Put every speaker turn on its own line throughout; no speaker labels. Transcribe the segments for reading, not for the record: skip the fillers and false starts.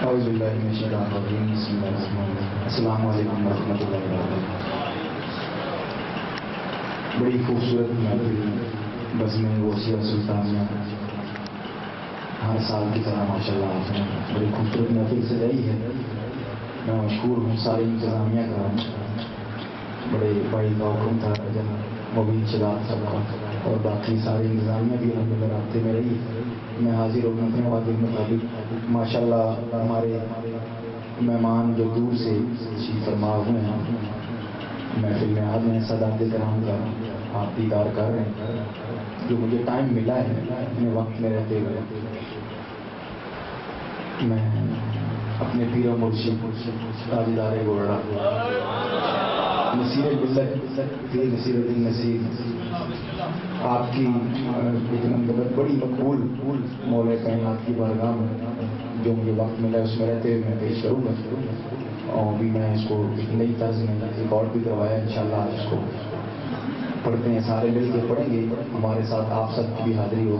اعوذ باللہ من الشیطان الرجیم بسم اللہ الرحمن الرحیم السلام علیکم ورحمۃ اللہ وبرکاتہ۔ بڑی خوبصورت محفل بزم غوثیہ سلطانیہ ہر سال کی طرح ماشاءاللہ آپ نے بڑی خوبصورت محفل سجائی ہے۔ میں مشکور ہوں ساری انتظامیہ کا، بڑے بھائی کا حکم تھا مبین شداد صاحب کا اور باقی ساری انتظامیہ بھی الحمد للہ رابطے میں رہی۔ میں حاضر ہوں اپنے وعدے کے مطابق۔ ماشاءاللہ ہمارے مہمان جو دور سے تشریف فرما ہوئے ہیں محفل میں آ رہے ہیں، سادات کرام کا آپ دیدار کر رہے ہیں۔ جو مجھے ٹائم ملا ہے اپنے وقت میں رہتے ہوئے میں اپنے پیر و مرشد تاجدار گوڑا نصیر ملت پیر نصیر الدین نصیر آپ کی بڑی مقبول مولا کائنات کی بارگاہ میں جو مجھے وقت ملا ہے اس میں رہتے ہوئے میں پیش کروں گا، اور بھی میں اس کو ایک نئی طرز میں ریکارڈ بھی کروایا انشاءاللہ۔ آج اس کو پڑھتے ہیں، سارے مل کے پڑھیں گے، ہمارے ساتھ آپ سب کی بھی حاضری ہو۔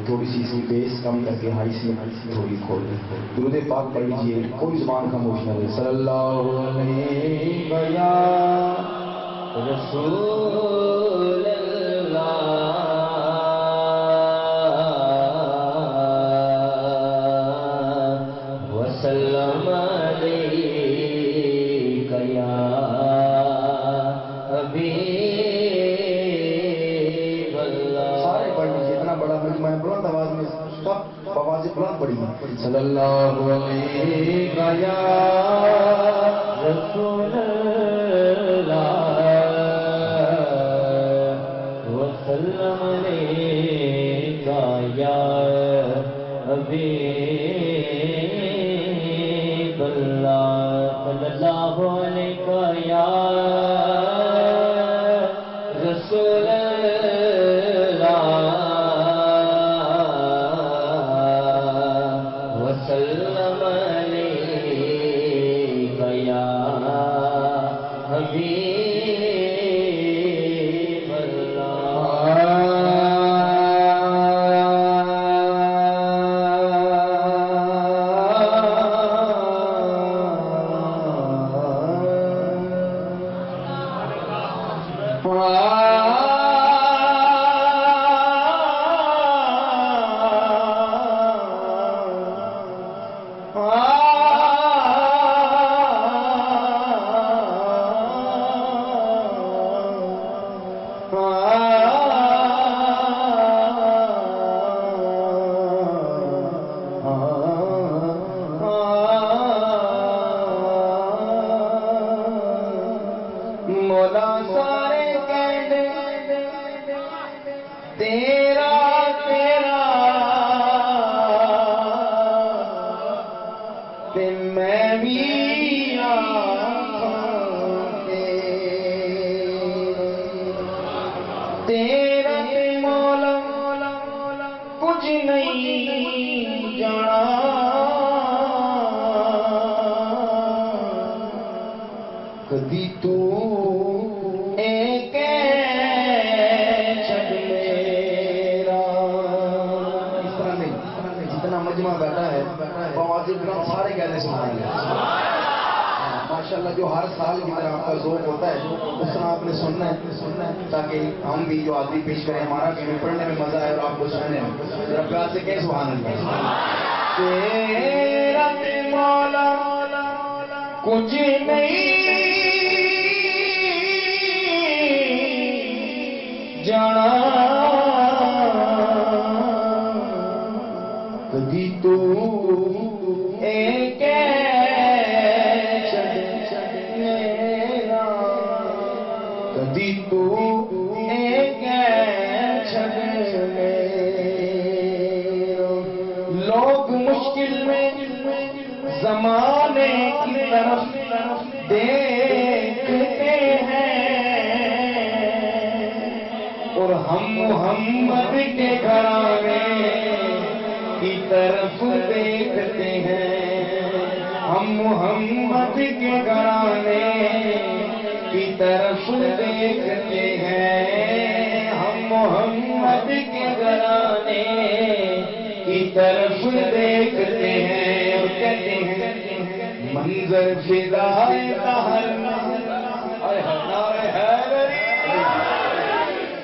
تھوڑی سی اس کی بیس کم کر کے ہائی سی تھوڑی کھول دیں۔ درود پاک پڑھ لیجیے، کوئی زبان خاموش نہ رہے۔ صلی اللہ علیہ یا رسول اللہ وسلم علیہ یا حبیب اللہ۔ سارے پڑھ لیجیے، اتنا بڑا مجمع ہے، بلند آواز میں سب آوازیں بلند پڑھی۔ صلی اللہ علیہ یا رسول اللہ وسلم علیہ یا حبیب اللہ۔ صلی اللہ علیہ یا رسول اللہ وسلم علیہ یا حبیب مولا سارے کہنے تیرا تیرا تے میں بھی آکھاں تیرا تے مولا کچھ نہیں جانا، کدی تو مجمع بیٹھا ہے بوازی بلند سارے کہنے سنائیں گے ماشاءاللہ۔ جو ہر سال کی طرح آپ کا ذوق ہوتا ہے اس طرح آپ نے سننا ہے تاکہ ہم بھی جو آدمی پیش کریں ہمارا بھی پڑھنے میں مزہ ہے اور آپ کو سننے میں ذرا پیار سے کہیں سبحان اللہ۔ تیرا مولا کچھ نہیں جانا، کدی تو ایک میرا، کدی تو ایک لوگ مشکل میں زمانے کی طرف دیکھتے ہیں اور ہم محمد کے گھرانے کی طرف دیکھتے ہیں، ہم محمد کے گھرانے کی طرف دیکھتے ہیں، ہم محمد کے گھرانے کی طرف دیکھتے ہیں اور کہتے ہیں منظر فدائے دہر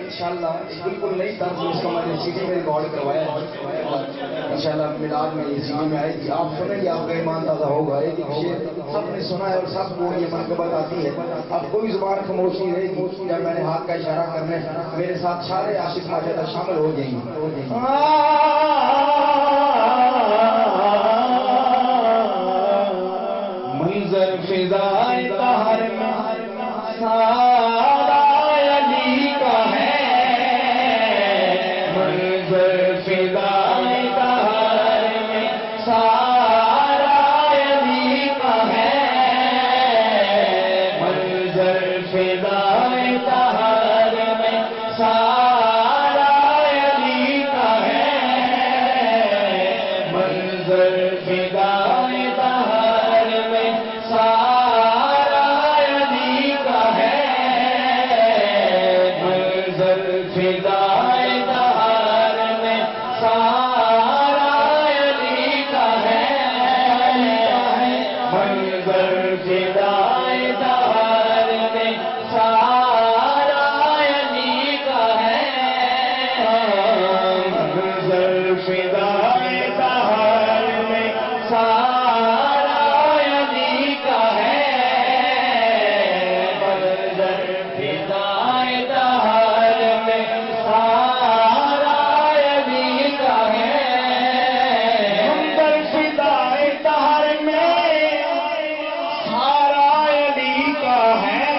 انشاءاللہ بالکل نئی طرز اس کا میں نے CD میں ریکارڈ کروایا ہے. انشاءاللہ میلاد میں یہ CD میں آئے گی, آپ سنیں گے, آپ کا ایمان تازہ ہوگا. ایک شعر سب نے سنا ہے اور سب کو یہ منقبت آتی ہے. اب کوئی زبان خاموش نہیں رہے گی جب میں نے ہاتھ کا اشارہ کرنے میرے ساتھ سارے عاشق ماجدہ شامل ہو جائیں گے. منظر فدائے دہر سارا علی کا ہے. منظر فدائے دہر میں سارا علی کا ہے. منظر فدائے دہر میں سارا علی کا ہے. منظر فدائے دہر میں سارا علی کا ہے. منظر فدائے دہر میں سارا علی کا ہے. منظر فدائے دہر میں سارا علی کا ہے. منظر فدائے دہر میں سارا علی کا ہے. منظر فدائے دہر میں سارا علی کا ہے. منظر فدائے دہر میں سارا علی کا ہے.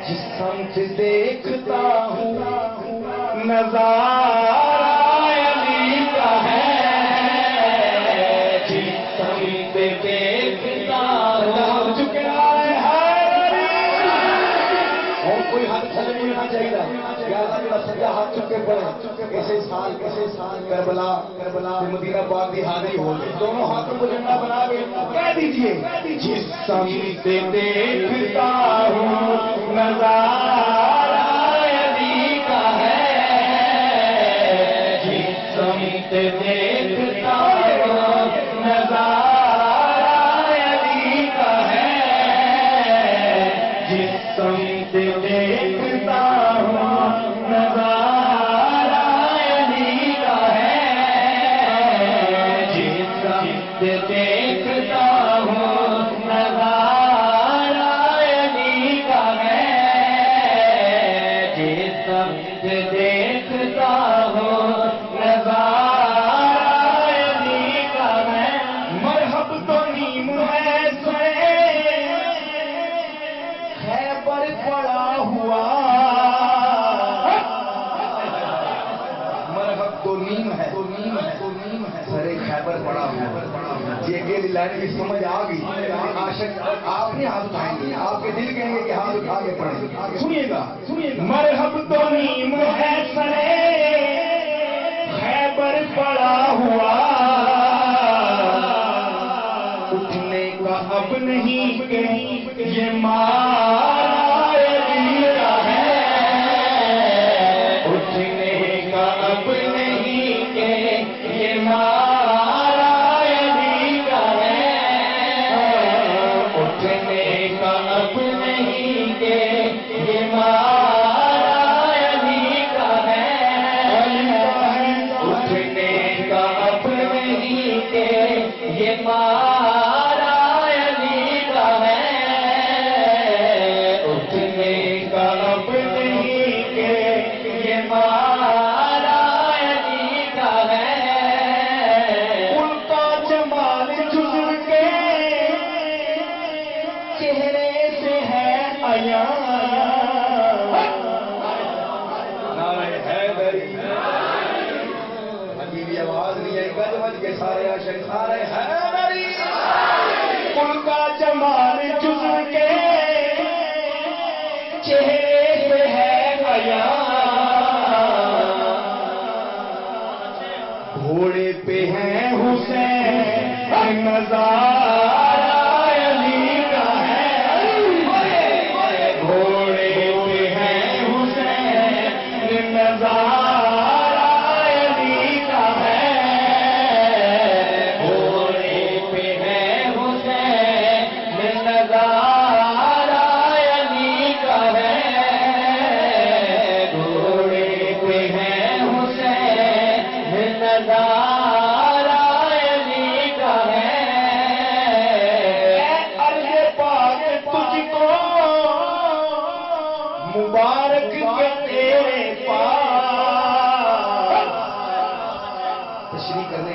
جس سمت دیکھتا ہوں نظارہ علی کا ہے. جس سمت دیکھتا ہوں چکے آئے اور کوئی ہاتھ چلے نہیں ہونا چاہیے. سجا ہاتھ چکے پڑے کیسے سال کربلا مدینہ پاک کی حاضری ہو گئی. دونوں ہاتھوں کو جھنڈا بنا کے کہہ دیجئے جس سمت دیکھتا ہوں نظارہ علی کا ہے. جس سمت دیکھتا ہوں نظارہ علی کا ہے. جس سمت دیکھتا ہوں نظارہ علی کا ہے. جس سمت دیکھتا ہوں نظارہ علی کا ہے. جس سمت دیکھتا ہوں نظارہ علی کا ہے. مرحب تو نیم ہے سنے خیبر پڑا ہوا. مرحب تو نیم ہے سرے خیبر پڑا ہوا. یہ اگلی لائن کی سمجھ آ گئی. عاشق آپ نہیں ہاتھ اٹھائیں گے, آپ کے دل کہیں گے کہ ہاتھ اٹھا کے پڑھیں. سنیے گا مرحب تو نیم ہے سرے خیبر پڑا ہوا. اٹھنے کا اب نہیں کہ یہ مارا علی کا ہے. اٹھنے کا اب نہیں کہ یہ مارا علی کا ہے. اٹھنے کا اب نہیں کہ یہ مارا علی کا ہے. اٹھنے کا اب نہیں کہ یہ مارا علی کا ہے. اٹھنے کا اب نہیں کہ یہ مارا علی کا ہے. ان کا جمال جزو کے چہرے سے ہے عیاں. آواز نہیں آئی گج بج کے سارے عاشق سارے حیدری. ان کا جمال جزو کے چہرے سے ہے عیاں. گھوڑے پہ ہیں حسین نظارہ علی کا ہے. گھوڑے پہ ہیں حسین نظارہ علی کا ہے. گھوڑے پہ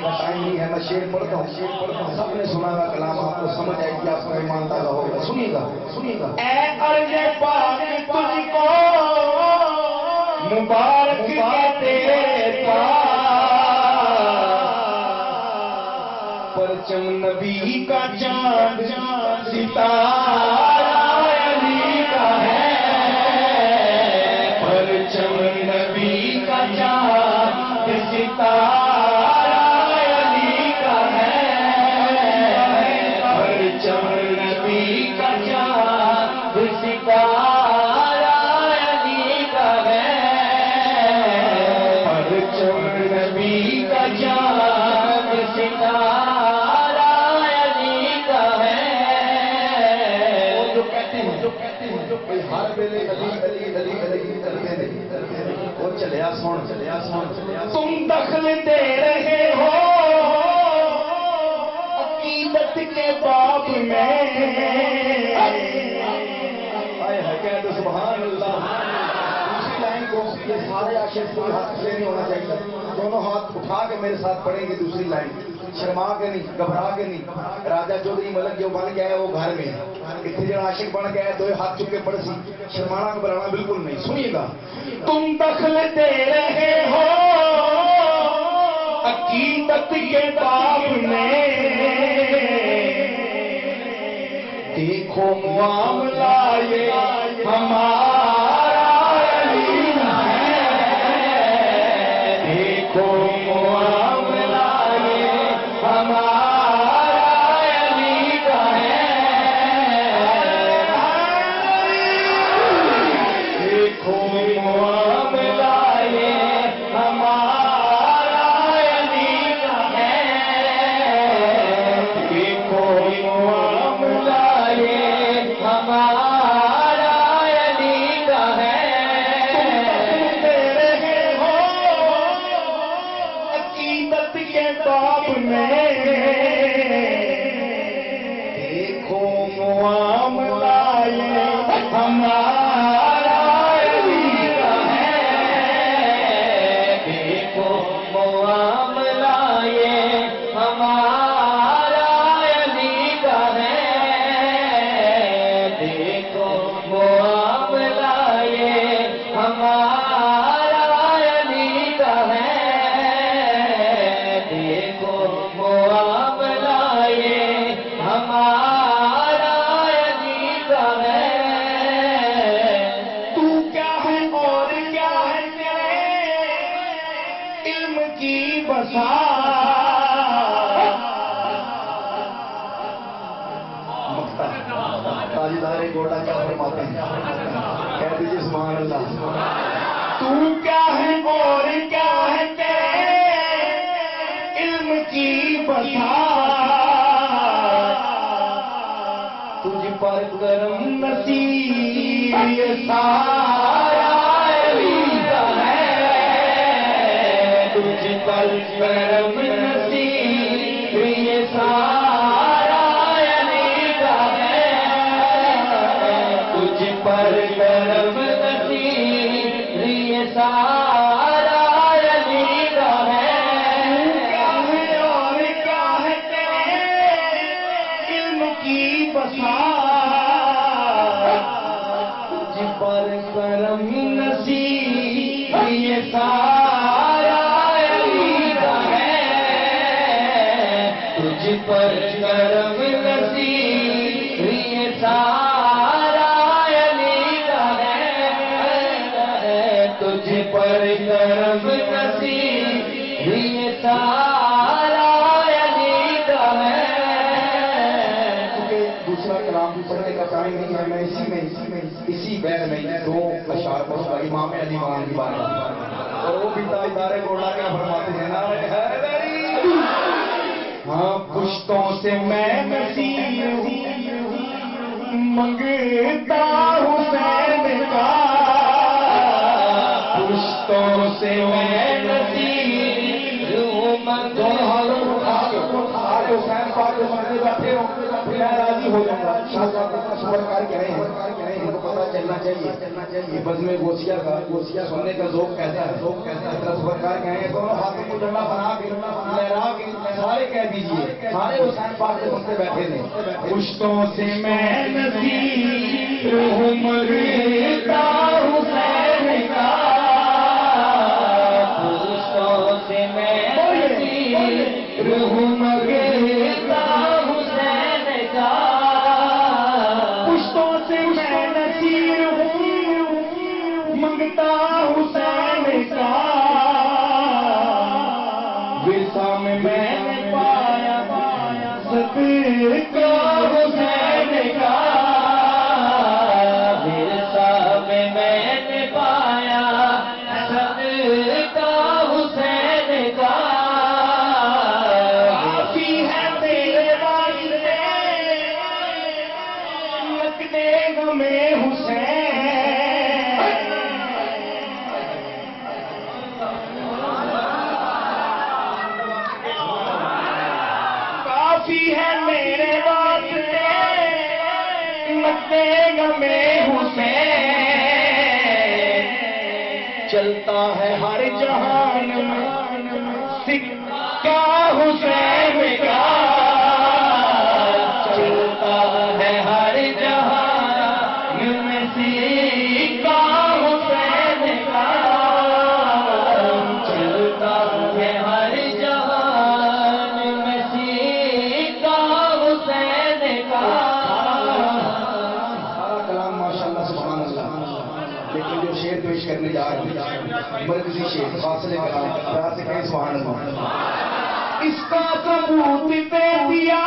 ٹائم نہیں ہے، میں شعر پڑھتا ہوں، سب نے سنا گا کلام، آپ کو سمجھ آئے گی، آپ کو ایماندہ ہوگا. سنیے گا.
اے عرض پاک تجھ کو مبارک تیرے پاس، پرچم نبی کا چاند ستارہ علی کا ہے، پرچم نبی کا چاند ستارہ علی کا ہے، پرچم نبی کا چاند ستارہ علی کا ہے، پرچم نبی کا چاند ستارہ علی کا ہے.
وہ جو کہتے ہیں کوئی ہر ویلے علی علی علی علی کرتے رہے، وہ چلیا سن.
تم دخل دے رہے ہو عقیدت کے باب میں،
کہہ دو سبحان اللہ. دوسری لائن کو یہ سارے عاشق کوئی ہاتھ سے نہیں ہونا چاہیے، دونوں ہاتھ اٹھا کے میرے ساتھ پڑھیں گے. دوسری لائن شرما کے نہیں، گھبرا کے نہیں. راجہ چودھری ملک جو بن گیا ہے وہ گھر میں ہے، اتنے جو عاشق بن گیا ہے دو ہاتھ چکے پڑھ سی، شرمانا گھبرانا بالکل نہیں. سنیے گا.
تم دخل دے رہے ہو عقیدت کے باب میں، دیکھو معاملہ یہ ہمارا علی ہے، دیکھو معاملہ یہ ہمارا علی کا ہے، دیکھو معاملہ یہ ہمارا علی کا ہے، دیکھو معاملہ یہ ہمارا علی کا ہے. تم دے رہے ہو عقیدت کے باب میں، دیکھو معاملہ یہ ہمارا علی کا ہے، دیکھو معاملہ یہ ہمارا علی کا ہے، دیکھو معاملہ یہ ہمارا علی کا ہے، دیکھو معاملہ یہ ہمارا علی کا ہے. تو کیا ہے اور کیا ہے تیرے علم کی بساط،
تاجدار گوڑا کیا فرماتے ہیں؟ کہہ دیجیے سبحان اللہ.
تو کیا ہے اور کیا ہے تیرے علم کی بساط، تجھ پر کرم نصیب یہ سارا علی کا ہے، تجھ پر کرم نصیب یہ سارا علی کا ہے، تجھ پر کرم نصیب یہ سارا علی کا ہے. کیا ہے اور کیا ہے تیرے علم کی بساط، تجھ پر کرم نصیب یہ سارا علی کا ہے، تجھ پر کرم نصیب یہ سارا علی کا ہے، تجھ پر کرم نصیب یہ سارا علی کا ہے.
کیونکہ دوسرا کلام پڑھنے کا ٹائم نہیں ہے، میں اسی بیت میں دو اشعار پڑھوں گا امام علی مقام کی بات، اور وہ بھی تاجدار گوڑا کیا فرماتے ہیں. نعرہ حیدری.
ہاں پشتوں سے میں نصیر ہوں منگتا حسین کا، پشتوں سے میں نصیر ہوں منگتا
سارے حسین پاک کے سامنے بیٹھے ہوں میں راضی ہو جاؤں گا. شاہ صاحب اتنا سفر کر کے آئے ہیں, ان کو پتہ چلنا چاہیے یہ بزم غوثیہ کا سننے کا ذوق کیسا ہے. اتنا سفر کر کے آئے ہیں, دونوں ہاتھوں کو ڈنڈا بنا کے لہرا کے سارے کہہ دیجیے سارے حسین پاک کے سامنے بیٹھے تھے.
پشتوں سے میں نصیر ہوں مرتا حسین کا, پشتوں سے میں نصیر ہوں مرتا حسین کا, پشتوں سے میں نصیر ہوں منگتا حسین کا, ورثہ میں نے پایا صدقہ حسین کا, ورثہ میں نے پایا صدقہ حسین کا. کافی ہے میرے واسطے لگنے غمے حسین, کافی ہے میرے واسطے لگنے غمے حسین, چلتا ہے ہر جہان میں سکہ حسین کا, چلتا ہے ہر جہان میں سکہ حسین کا, چلتا ہے ہر جہان میں سکہ حسین کا.
سارا کلام ماشاءاللہ سبحان اللہ, لیکن جو شعر پیش کرنے جا رہے ہیں مرکزی شعر فاصلے کلام پیار سے کہیں سبحان اللہ.
اس کا ثبوت دے دیا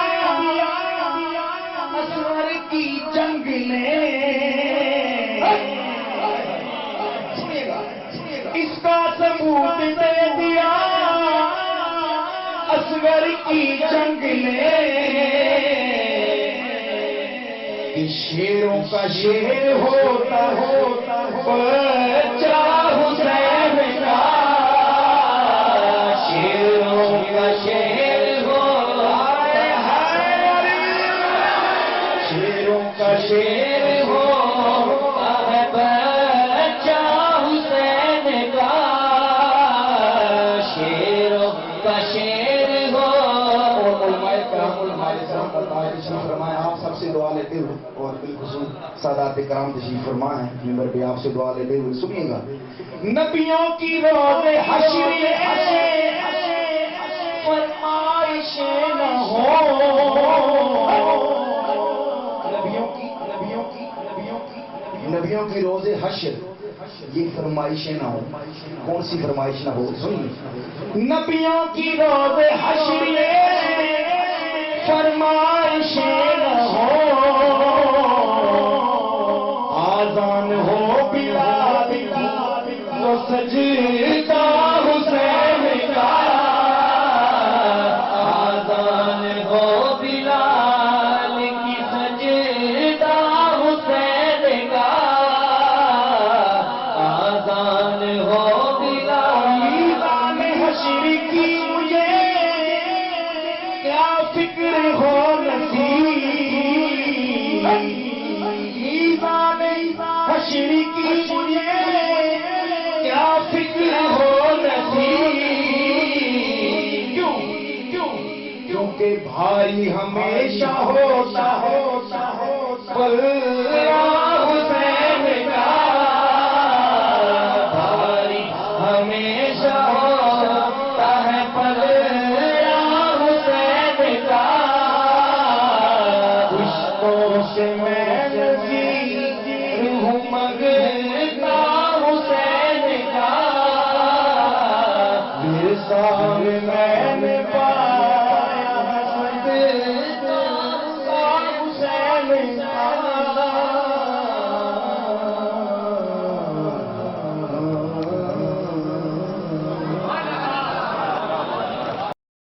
اصغر کی جنگ نے, اس کا ثبوت دے دیا اصغر کی جنگ نے, شیروں کا شیر ہوتا بچہ حسین کا, شیروں کا شیر ہوتا شیروں کا شیر ہوتا ہے بچہ حسین کا, شیروں کا شیر ہو.
اور علماء کرام علماء کرام کا تاج تشریف فرمائے, آپ سب سے دعا لیتے ہوئے اور بالخصوص سادات کرام تشریف فرما ہے ممبر پہ آپ سے دعا لیتے ہوئے سنیے گا.
نبیوں کی روز حشر فرمائش نہ ہو,
نبیوں کی روز حشر یہ فرمائشیں نہ ہو. کون سی فرمائش نہ ہو سنیے.
نبیوں کی روز حشر فرمائش نہ ہو, آذان ہو بلال کی وہ سجدہ حسین کا, آذان ہو بلال کی سجدہ حسین کا, آذان ہو بلال. میدان حشر کی مجھے کیا فکر ہو نصیب, میدان حشر کی مجھے کیا فکر ہو نصیب, کیونکہ بھائی ہمیشہ ہوتا پلہ حسین